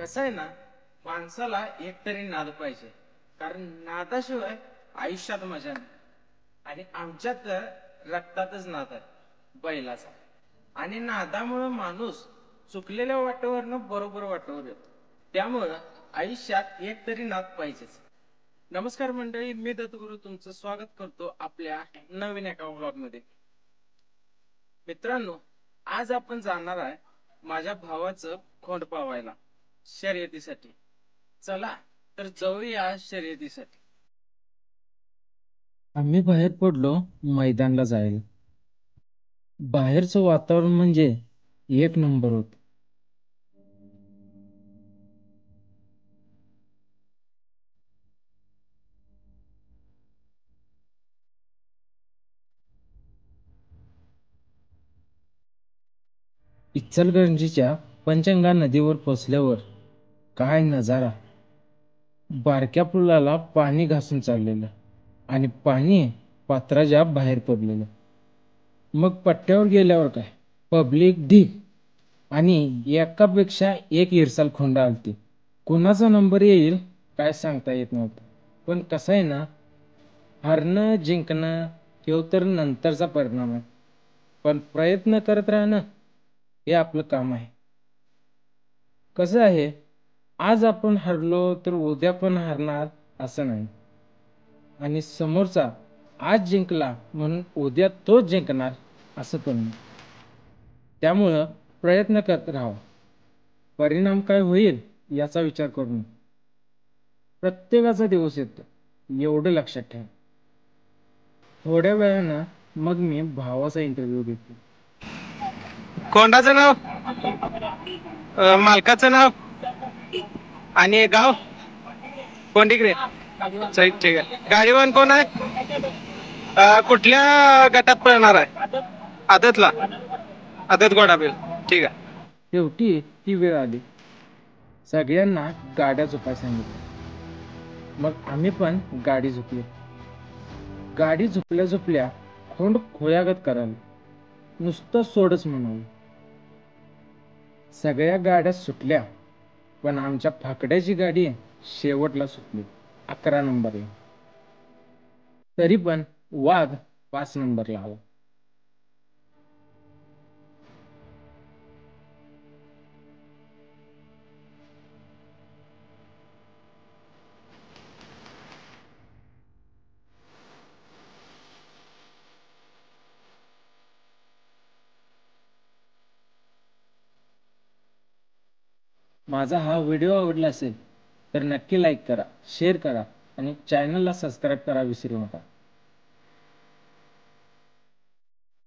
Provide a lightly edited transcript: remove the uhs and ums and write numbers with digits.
कसं आहे ना, माणसाला एकतरी नाद पाहिजे. कारण नादाशिवाय आयुष्यात मजा नाही. आणि आमच्यात तर रक्तातच नाद आहे बैलाचा. आणि नादामुळं माणूस चुकलेल्या वाटेवरनं बरोबर वाटेवर येतो. त्यामुळं आयुष्यात एकतरी नाद पाहिजेच. नमस्कार मंडळी, मी दत्तगुरु तुमचं स्वागत करतो आपल्या नवीन एका व्लॉगमध्ये. मित्रांनो, आज आपण जाणार आहे माझ्या भावाचं खोंड पावायला शर्यतीसाठी. चला तर जाऊया शर्यतीसाठी. आम्ही बाहेर पडलो मैदानला जायला. बाहेरचं वातावरण म्हणजे एक नंबर होत. इचलकरंजीच्या पंचगंगा नदीवर पोचल्यावर काय नजारा. बारक्या पुलाला पाणी घासून चाललेलं आणि पाणी पात्राच्या बाहेर पडलेलं. मग पट्ट्यावर गेल्यावर काय, पब्लिक ढीक आणि एकापेक्षा एक इरसाल खोंड आलती. कुणाचा नंबर येईल काय सांगता येत नव्हतं. पण कसं आहे ना, हारणं जिंकणं हे तर नंतरचा परिणाम आहे. पण प्रयत्न करत राहणं हे आपलं काम आहे. कसं आहे, आज आपण हरलो तर उद्या पण हरणार असं नाही. आणि समोरचा आज जिंकला म्हणून उद्या तोच जिंकणार असं पण नाही. त्यामुळं प्रयत्न करत राहावा. परिणाम काय होईल याचा विचार करून प्रत्येकाचा दिवस येतो, एवढं लक्षात ठेवा. थोड्या वेळानं मग मी भावाचा इंटरव्ह्यू घेतला. कोंडाचं नाव, मालकाचं नाव आणि गाव कोंडिग्रे. ठीक आहे. गाडीवान कोण आहे? कुठल्या गटात पळणार आहे? आदतला. आदत गोडाबील. ठीक आहे. शेवटी ती वेळ आली. सगळ्यांना गाड्या झोपाय सांगितलं. मग आम्ही पण गाडी झोपली. गाडी झोपल्या झोपल्या खोंड खोयागत करायला. नुसतं सोडच म्हणावं. सगळ्या गाड्या सुटल्या, पण आमच्या फाकड्याची गाडी शेवटला सुटली 11 नंबरला. तरी पण वाघ 5 नंबरला आला. माझा हा व्हिडिओ आवडला असेल तर नक्की लाईक करा, शेअर करा आणि चॅनलला सबस्क्राईब करा विसरू नका.